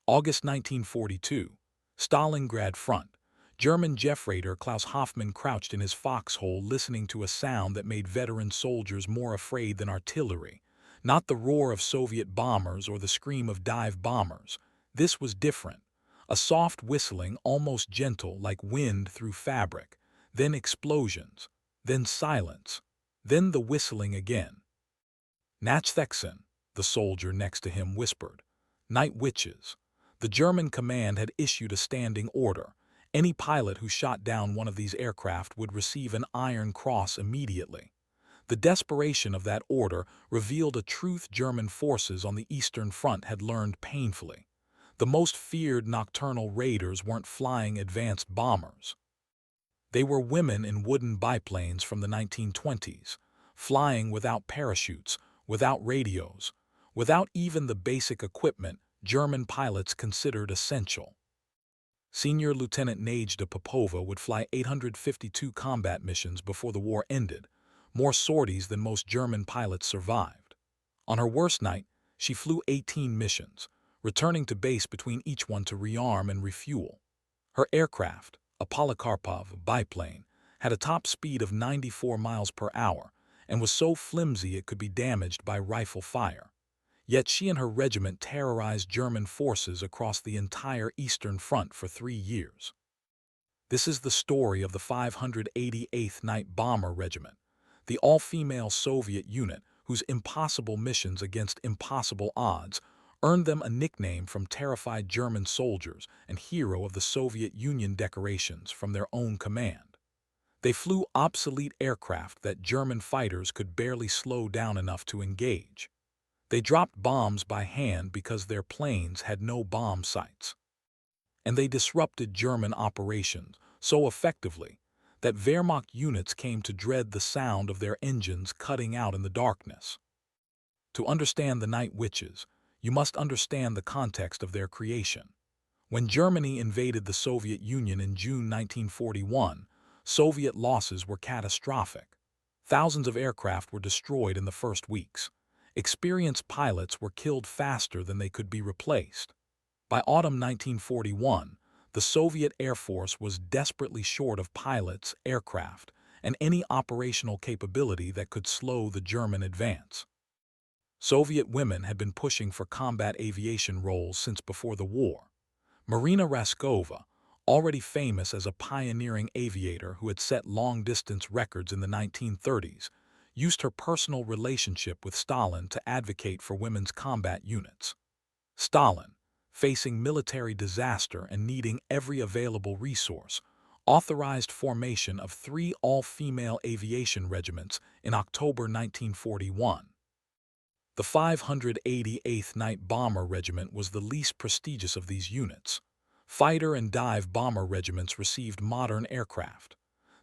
August 1942, Stalingrad Front. German Jeffrader Klaus Hoffmann crouched in his foxhole listening to a sound that made veteran soldiers more afraid than artillery. Not the roar of Soviet bombers or the scream of dive bombers. This was different. A soft whistling, almost gentle, like wind through fabric. Then explosions. Then silence. Then the whistling again. Nachthexen, the soldier next to him whispered. Night witches. The German command had issued a standing order. Any pilot who shot down one of these aircraft would receive an Iron Cross immediately. The desperation of that order revealed a truth German forces on the Eastern Front had learned painfully. The most feared nocturnal raiders weren't flying advanced bombers. They were women in wooden biplanes from the 1920s, flying without parachutes, without radios, without even the basic equipment German pilots considered essential. Senior Lieutenant Najda Popova would fly 852 combat missions before the war ended, more sorties than most German pilots survived. On her worst night, she flew 18 missions, returning to base between each one to rearm and refuel. Her aircraft, a Polikarpov biplane, had a top speed of 94 miles per hour and was so flimsy it could be damaged by rifle fire. Yet she and her regiment terrorized German forces across the entire Eastern Front for 3 years. This is the story of the 588th Night Bomber Regiment, the all-female Soviet unit whose impossible missions against impossible odds earned them a nickname from terrified German soldiers and hero of the Soviet Union decorations from their own command. They flew obsolete aircraft that German fighters could barely slow down enough to engage. They dropped bombs by hand because their planes had no bomb sights. And they disrupted German operations so effectively that Wehrmacht units came to dread the sound of their engines cutting out in the darkness. To understand the Night Witches, you must understand the context of their creation. When Germany invaded the Soviet Union in June 1941, Soviet losses were catastrophic. Thousands of aircraft were destroyed in the first weeks. Experienced pilots were killed faster than they could be replaced. By autumn 1941, the Soviet Air Force was desperately short of pilots, aircraft, and any operational capability that could slow the German advance. Soviet women had been pushing for combat aviation roles since before the war. Marina Raskova, already famous as a pioneering aviator who had set long-distance records in the 1930s, used her personal relationship with Stalin to advocate for women's combat units. Stalin, facing military disaster and needing every available resource, authorized formation of 3 all-female aviation regiments in October 1941. The 588th Night Bomber Regiment was the least prestigious of these units. Fighter and dive bomber regiments received modern aircraft.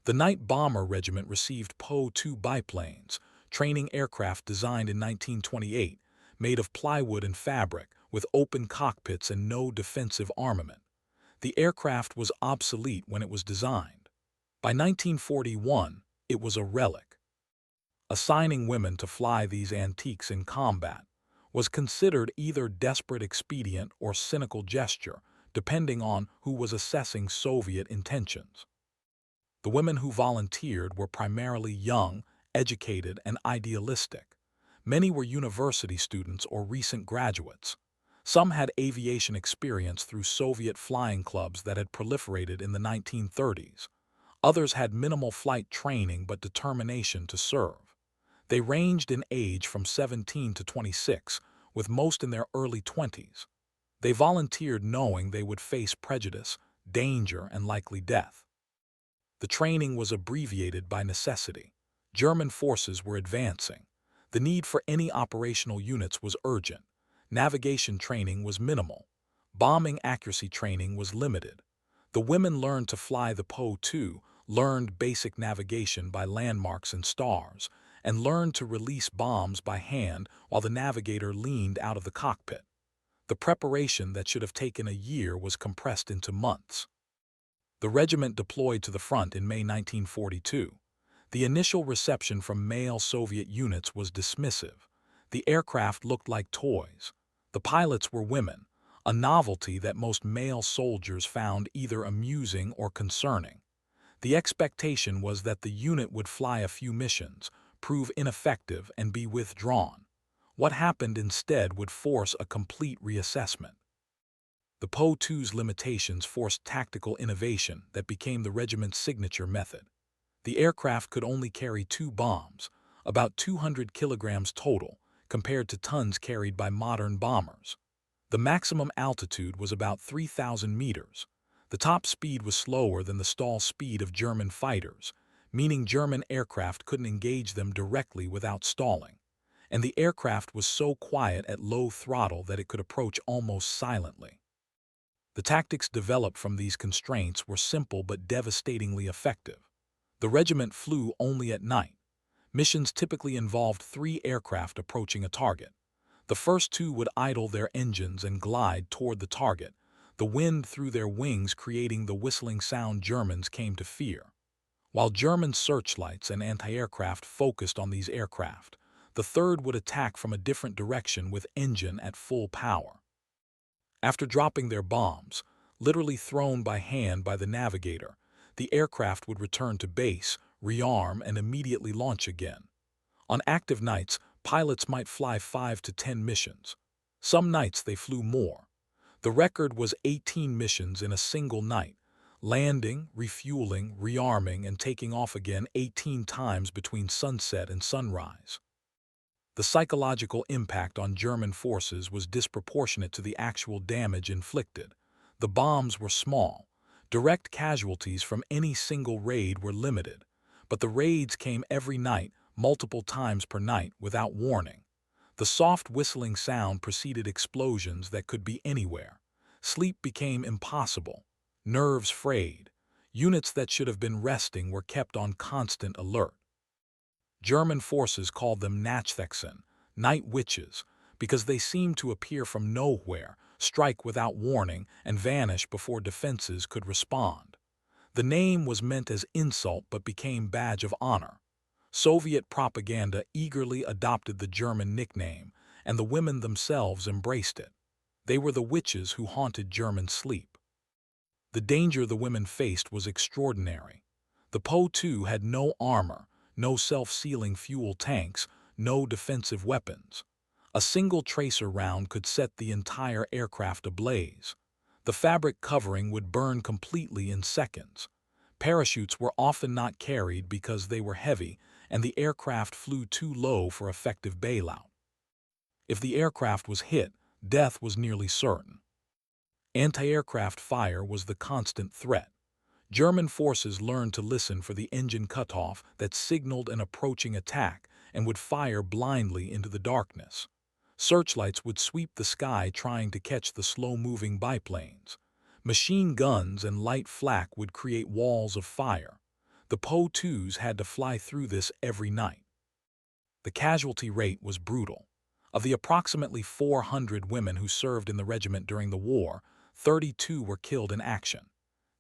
The Night Bomber Regiment received Po-2 biplanes, training aircraft designed in 1928, made of plywood and fabric, with open cockpits and no defensive armament. The aircraft was obsolete when it was designed. By 1941, it was a relic. Assigning women to fly these antiques in combat was considered either desperate expedient or cynical gesture, depending on who was assessing Soviet intentions. The women who volunteered were primarily young, educated, and idealistic. Many were university students or recent graduates. Some had aviation experience through Soviet flying clubs that had proliferated in the 1930s. Others had minimal flight training but determination to serve. They ranged in age from 17 to 26, with most in their early 20s. They volunteered knowing they would face prejudice, danger, and likely death. The training was abbreviated by necessity. German forces were advancing. The need for any operational units was urgent. Navigation training was minimal. Bombing accuracy training was limited. The women learned to fly the Po-2, learned basic navigation by landmarks and stars, and learned to release bombs by hand while the navigator leaned out of the cockpit. The preparation that should have taken a year was compressed into months. The regiment deployed to the front in May 1942. The initial reception from male Soviet units was dismissive. The aircraft looked like toys. The pilots were women, a novelty that most male soldiers found either amusing or concerning. The expectation was that the unit would fly a few missions, prove ineffective, and be withdrawn. What happened instead would force a complete reassessment. The Po-2's limitations forced tactical innovation that became the regiment's signature method. The aircraft could only carry 2 bombs, about 200 kilograms total, compared to tons carried by modern bombers. The maximum altitude was about 3,000 meters. The top speed was slower than the stall speed of German fighters, meaning German aircraft couldn't engage them directly without stalling. And the aircraft was so quiet at low throttle that it could approach almost silently. The tactics developed from these constraints were simple but devastatingly effective. The regiment flew only at night. Missions typically involved 3 aircraft approaching a target. The first 2 would idle their engines and glide toward the target, the wind through their wings creating the whistling sound Germans came to fear. While German searchlights and anti-aircraft focused on these aircraft, the third would attack from a different direction with engine at full power. After dropping their bombs, literally thrown by hand by the navigator, the aircraft would return to base, rearm, and immediately launch again. On active nights, pilots might fly 5 to 10 missions. Some nights they flew more. The record was 18 missions in a single night, landing, refueling, rearming, and taking off again 18 times between sunset and sunrise. The psychological impact on German forces was disproportionate to the actual damage inflicted. The bombs were small. Direct casualties from any single raid were limited, but the raids came every night, multiple times per night, without warning. The soft whistling sound preceded explosions that could be anywhere. Sleep became impossible. Nerves frayed. Units that should have been resting were kept on constant alert. German forces called them Nachtwechseln, night witches, because they seemed to appear from nowhere, strike without warning, and vanish before defenses could respond. The name was meant as insult but became badge of honor. Soviet propaganda eagerly adopted the German nickname, and the women themselves embraced it. They were the witches who haunted German sleep. The danger the women faced was extraordinary. The Po-2 had no armor, no self-sealing fuel tanks, no defensive weapons. A single tracer round could set the entire aircraft ablaze. The fabric covering would burn completely in seconds. Parachutes were often not carried because they were heavy, and the aircraft flew too low for effective bailout. If the aircraft was hit, death was nearly certain. Anti-aircraft fire was the constant threat. German forces learned to listen for the engine cutoff that signaled an approaching attack and would fire blindly into the darkness. Searchlights would sweep the sky trying to catch the slow-moving biplanes. Machine guns and light flak would create walls of fire. The Po-2s had to fly through this every night. The casualty rate was brutal. Of the approximately 400 women who served in the regiment during the war, 32 were killed in action.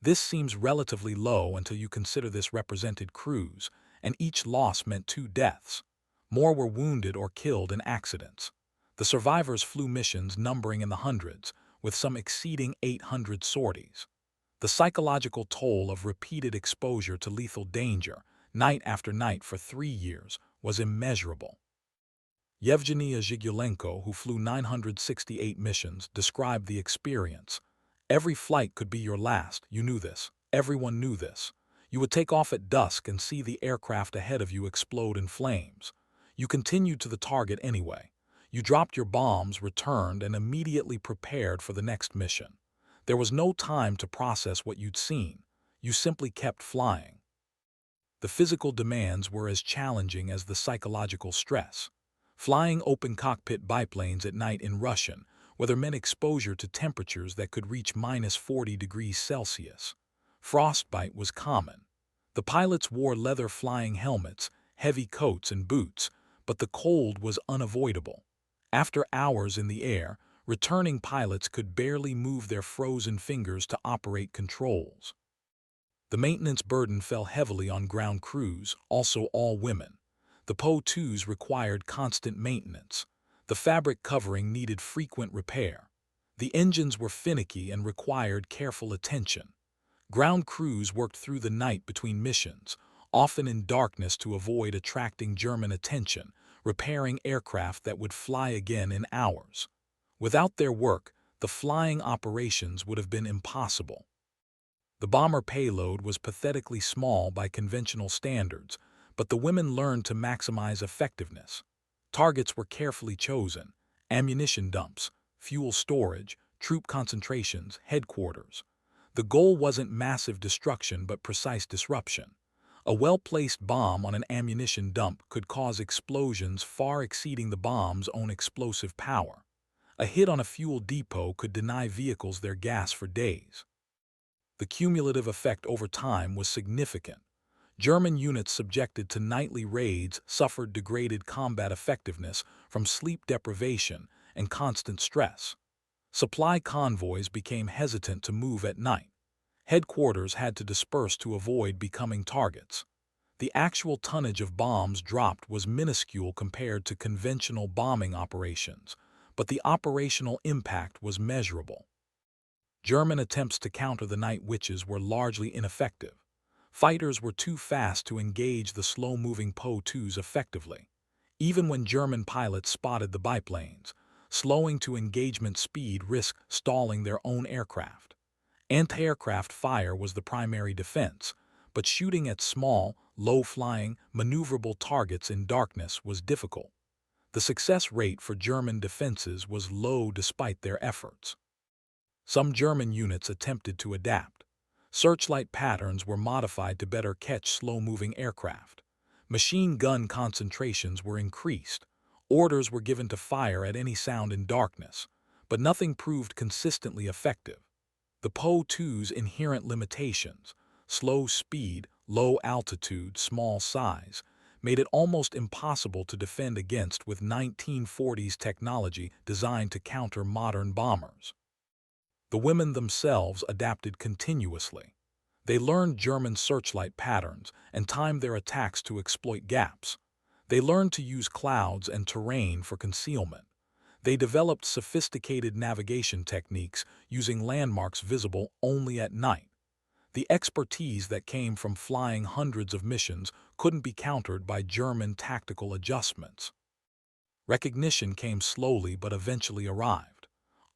This seems relatively low until you consider this represented crews, and each loss meant 2 deaths. More were wounded or killed in accidents. The survivors flew missions numbering in the hundreds, with some exceeding 800 sorties. The psychological toll of repeated exposure to lethal danger, night after night for 3 years, was immeasurable. Yevgeny Zhigulenko, who flew 968 missions, described the experience. Every flight could be your last, you knew this. Everyone knew this. You would take off at dusk and see the aircraft ahead of you explode in flames. You continued to the target anyway. You dropped your bombs, returned, and immediately prepared for the next mission. There was no time to process what you'd seen. You simply kept flying. The physical demands were as challenging as the psychological stress. Flying open cockpit biplanes at night in Russian weather meant exposure to temperatures that could reach -40 degrees Celsius. Frostbite was common. The pilots wore leather flying helmets, heavy coats, and boots, but the cold was unavoidable. After hours in the air, returning pilots could barely move their frozen fingers to operate controls. The maintenance burden fell heavily on ground crews, also all women. The Po-2s required constant maintenance. The fabric covering needed frequent repair. The engines were finicky and required careful attention. Ground crews worked through the night between missions, often in darkness to avoid attracting German attention, repairing aircraft that would fly again in hours. Without their work, the flying operations would have been impossible. The bomber payload was pathetically small by conventional standards, but the women learned to maximize effectiveness. Targets were carefully chosen: ammunition dumps, fuel storage, troop concentrations, headquarters. The goal wasn't massive destruction but precise disruption. A well-placed bomb on an ammunition dump could cause explosions far exceeding the bomb's own explosive power. A hit on a fuel depot could deny vehicles their gas for days. The cumulative effect over time was significant. German units subjected to nightly raids suffered degraded combat effectiveness from sleep deprivation and constant stress. Supply convoys became hesitant to move at night. Headquarters had to disperse to avoid becoming targets. The actual tonnage of bombs dropped was minuscule compared to conventional bombing operations, but the operational impact was measurable. German attempts to counter the night witches were largely ineffective. Fighters were too fast to engage the slow-moving Po-2s effectively. Even when German pilots spotted the biplanes, slowing to engagement speed risked stalling their own aircraft. Anti-aircraft fire was the primary defense, but shooting at small, low-flying, maneuverable targets in darkness was difficult. The success rate for German defenses was low despite their efforts. Some German units attempted to adapt. Searchlight patterns were modified to better catch slow-moving aircraft. Machine gun concentrations were increased. Orders were given to fire at any sound in darkness, but nothing proved consistently effective. The Po-2's inherent limitations, slow speed, low altitude, small size, made it almost impossible to defend against with 1940s technology designed to counter modern bombers. The women themselves adapted continuously. They learned German searchlight patterns and timed their attacks to exploit gaps. They learned to use clouds and terrain for concealment. They developed sophisticated navigation techniques using landmarks visible only at night. The expertise that came from flying hundreds of missions couldn't be countered by German tactical adjustments. Recognition came slowly but eventually arrived.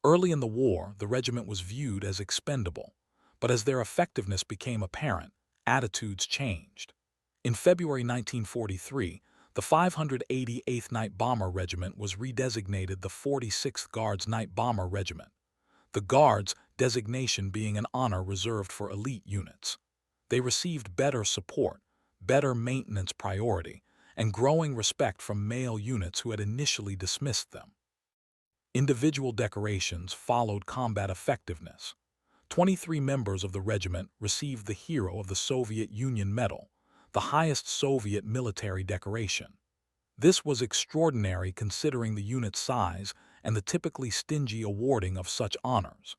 Early in the war, the regiment was viewed as expendable, but as their effectiveness became apparent, attitudes changed. In February 1943, the 588th Night Bomber Regiment was redesignated the 46th Guards Night Bomber Regiment, the Guards designation being an honor reserved for elite units. They received better support, better maintenance priority, and growing respect from male units who had initially dismissed them. Individual decorations followed combat effectiveness. 23 members of the regiment received the Hero of the Soviet Union Medal, the highest Soviet military decoration. This was extraordinary considering the unit's size and the typically stingy awarding of such honors.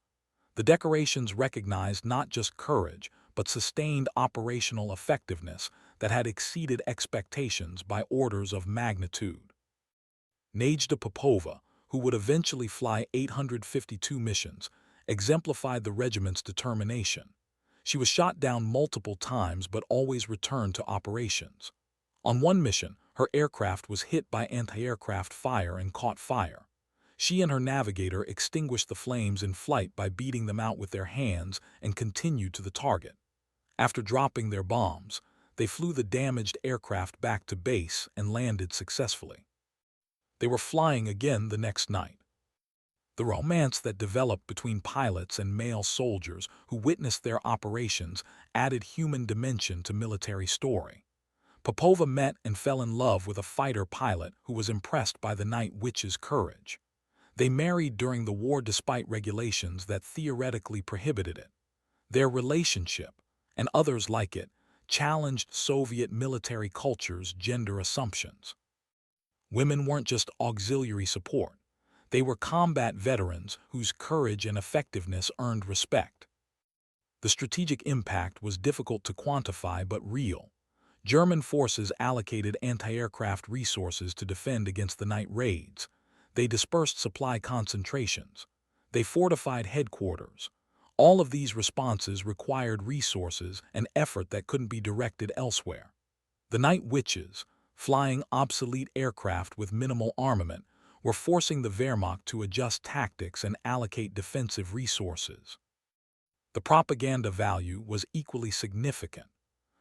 The decorations recognized not just courage, but sustained operational effectiveness that had exceeded expectations by orders of magnitude. Najda Popova, who would eventually fly 852 missions, exemplified the regiment's determination. She was shot down multiple times but always returned to operations. On one mission, her aircraft was hit by anti-aircraft fire and caught fire. She and her navigator extinguished the flames in flight by beating them out with their hands and continued to the target. After dropping their bombs, they flew the damaged aircraft back to base and landed successfully. They were flying again the next night. The romance that developed between pilots and male soldiers who witnessed their operations added human dimension to military story. Popova met and fell in love with a fighter pilot who was impressed by the night witch's courage. They married during the war despite regulations that theoretically prohibited it. Their relationship, and others like it, challenged Soviet military culture's gender assumptions. Women weren't just auxiliary support. They were combat veterans whose courage and effectiveness earned respect. The strategic impact was difficult to quantify but real. German forces allocated anti-aircraft resources to defend against the night raids. They dispersed supply concentrations. They fortified headquarters. All of these responses required resources and effort that couldn't be directed elsewhere. The Night Witches, flying obsolete aircraft with minimal armament, were forcing the Wehrmacht to adjust tactics and allocate defensive resources. The propaganda value was equally significant.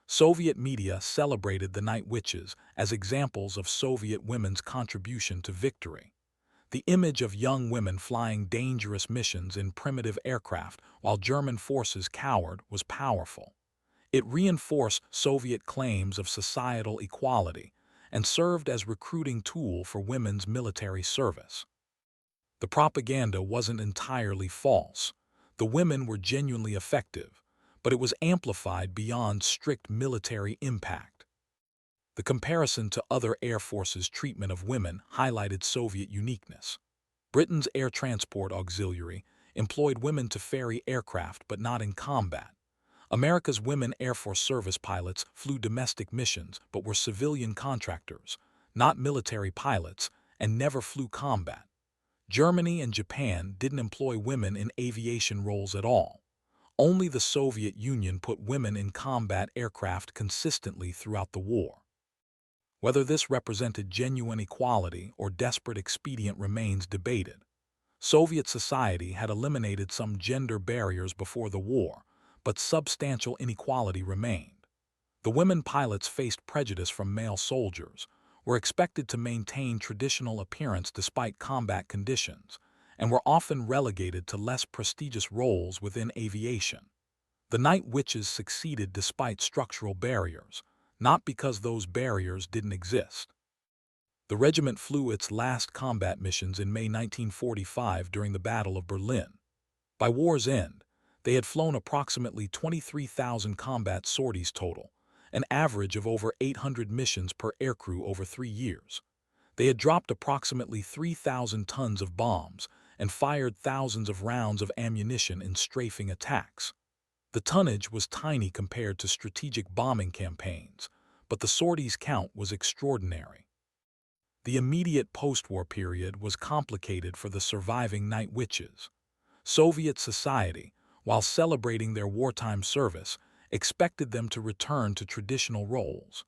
Soviet media celebrated the Night Witches as examples of Soviet women's contribution to victory. The image of young women flying dangerous missions in primitive aircraft while German forces cowered was powerful. It reinforced Soviet claims of societal equality and served as recruiting tool for women's military service. The propaganda wasn't entirely false. The women were genuinely effective, but it was amplified beyond strict military impact. The comparison to other air forces' treatment of women highlighted Soviet uniqueness. Britain's Air Transport Auxiliary employed women to ferry aircraft but not in combat. America's women Air Force service pilots flew domestic missions but were civilian contractors, not military pilots, and never flew combat. Germany and Japan didn't employ women in aviation roles at all. Only the Soviet Union put women in combat aircraft consistently throughout the war. Whether this represented genuine equality or desperate expedient remains debated. Soviet society had eliminated some gender barriers before the war, but substantial inequality remained. The women pilots faced prejudice from male soldiers, were expected to maintain traditional appearance despite combat conditions, and were often relegated to less prestigious roles within aviation. The Night Witches succeeded despite structural barriers, not because those barriers didn't exist. The regiment flew its last combat missions in May 1945 during the Battle of Berlin. By war's end, they had flown approximately 23,000 combat sorties total, an average of over 800 missions per aircrew over 3 years. They had dropped approximately 3,000 tons of bombs and fired thousands of rounds of ammunition in strafing attacks. The tonnage was tiny compared to strategic bombing campaigns, but the sorties count was extraordinary. The immediate post-war period was complicated for the surviving Night Witches. Soviet society, while celebrating their wartime service, expected them to return to traditional roles.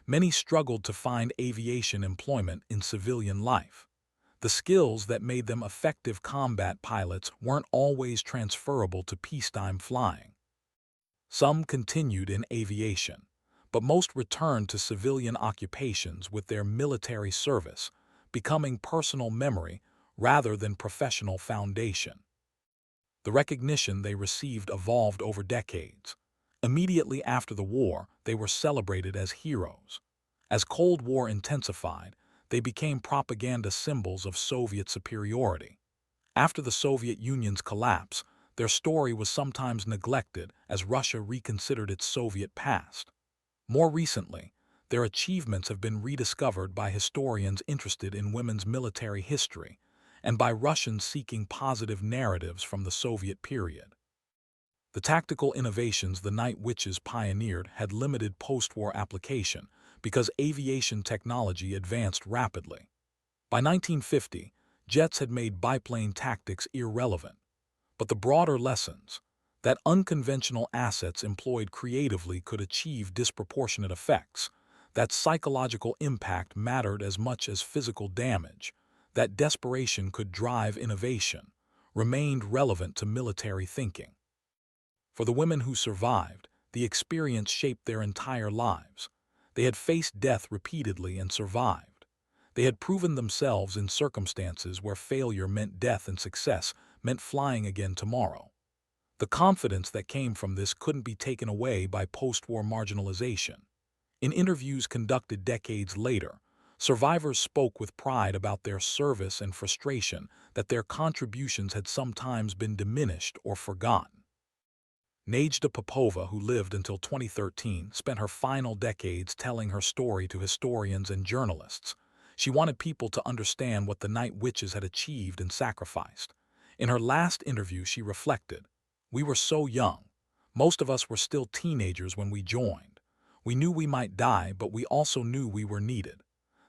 Many struggled to find aviation employment in civilian life. The skills that made them effective combat pilots weren't always transferable to peacetime flying. Some continued in aviation, but most returned to civilian occupations with their military service, becoming personal memory rather than professional foundation. The recognition they received evolved over decades. Immediately after the war, they were celebrated as heroes. As Cold War intensified, they became propaganda symbols of Soviet superiority. After the Soviet Union's collapse, their story was sometimes neglected as Russia reconsidered its Soviet past. More recently, their achievements have been rediscovered by historians interested in women's military history and by Russians seeking positive narratives from the Soviet period. The tactical innovations the Night Witches pioneered had limited post-war application because aviation technology advanced rapidly. By 1950, jets had made biplane tactics irrelevant. But the broader lessons, that unconventional assets employed creatively could achieve disproportionate effects, that psychological impact mattered as much as physical damage, that desperation could drive innovation, remained relevant to military thinking. For the women who survived, the experience shaped their entire lives. They had faced death repeatedly and survived. They had proven themselves in circumstances where failure meant death and success meant flying again tomorrow. The confidence that came from this couldn't be taken away by post-war marginalization. In interviews conducted decades later, survivors spoke with pride about their service and frustration that their contributions had sometimes been diminished or forgotten. Nejda Popova, who lived until 2013, spent her final decades telling her story to historians and journalists. She wanted people to understand what the Night Witches had achieved and sacrificed. In her last interview, she reflected, "We were so young. Most of us were still teenagers when we joined. We knew we might die, but we also knew we were needed.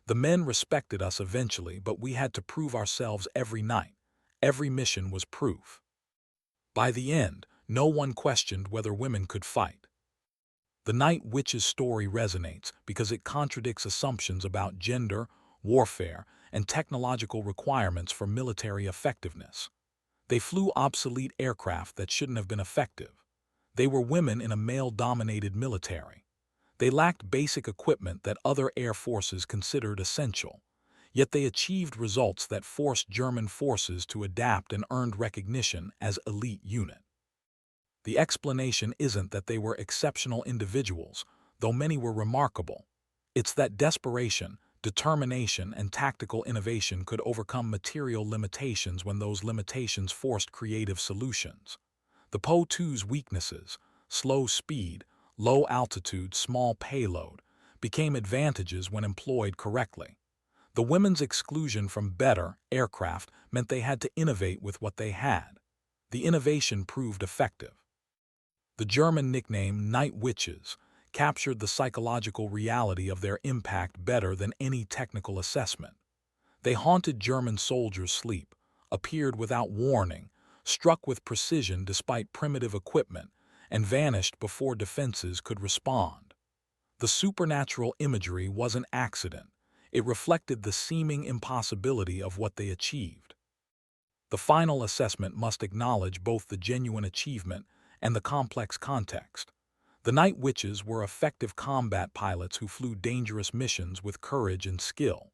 The men respected us eventually, but we had to prove ourselves every night. Every mission was proof. By the end, no one questioned whether women could fight. The Night Witch's story resonates because it contradicts assumptions about gender, warfare, and technological requirements for military effectiveness. They flew obsolete aircraft that shouldn't have been effective. They were women in a male-dominated military. They lacked basic equipment that other air forces considered essential. Yet they achieved results that forced German forces to adapt and earned recognition as elite unit. The explanation isn't that they were exceptional individuals, though many were remarkable. It's that desperation, determination, and tactical innovation could overcome material limitations when those limitations forced creative solutions. The Po-2's weaknesses, slow speed, low altitude, small payload, became advantages when employed correctly. The women's exclusion from better aircraft meant they had to innovate with what they had. The innovation proved effective. The German nickname Night Witches captured the psychological reality of their impact better than any technical assessment. They haunted German soldiers' sleep, appeared without warning, struck with precision despite primitive equipment, and vanished before defenses could respond. The supernatural imagery was an accident. It reflected the seeming impossibility of what they achieved. The final assessment must acknowledge both the genuine achievement and the complex context. The Night Witches were effective combat pilots who flew dangerous missions with courage and skill.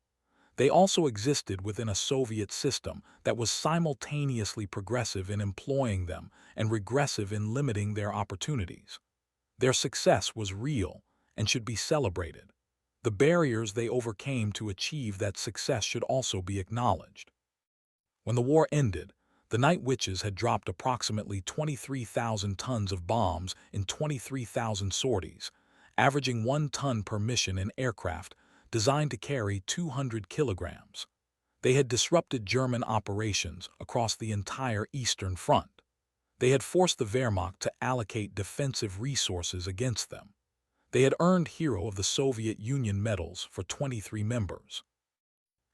They also existed within a Soviet system that was simultaneously progressive in employing them and regressive in limiting their opportunities. Their success was real and should be celebrated. The barriers they overcame to achieve that success should also be acknowledged. When the war ended, the Night Witches had dropped approximately 23,000 tons of bombs in 23,000 sorties, averaging 1 ton per mission in aircraft designed to carry 200 kilograms. They had disrupted German operations across the entire Eastern Front. They had forced the Wehrmacht to allocate defensive resources against them. They had earned Hero of the Soviet Union medals for 23 members.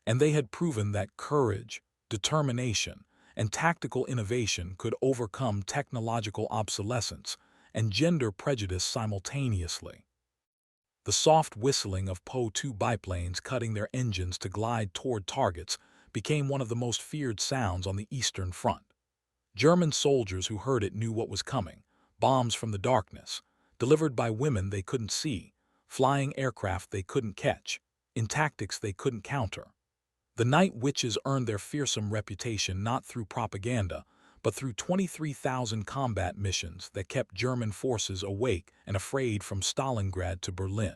And they had proven that courage, determination, and tactical innovation could overcome technological obsolescence and gender prejudice simultaneously. The soft whistling of Po-2 biplanes cutting their engines to glide toward targets became one of the most feared sounds on the Eastern Front. German soldiers who heard it knew what was coming: bombs from the darkness, delivered by women they couldn't see, flying aircraft they couldn't catch, in tactics they couldn't counter. The Night Witches earned their fearsome reputation not through propaganda, but through 23,000 combat missions that kept German forces awake and afraid from Stalingrad to Berlin.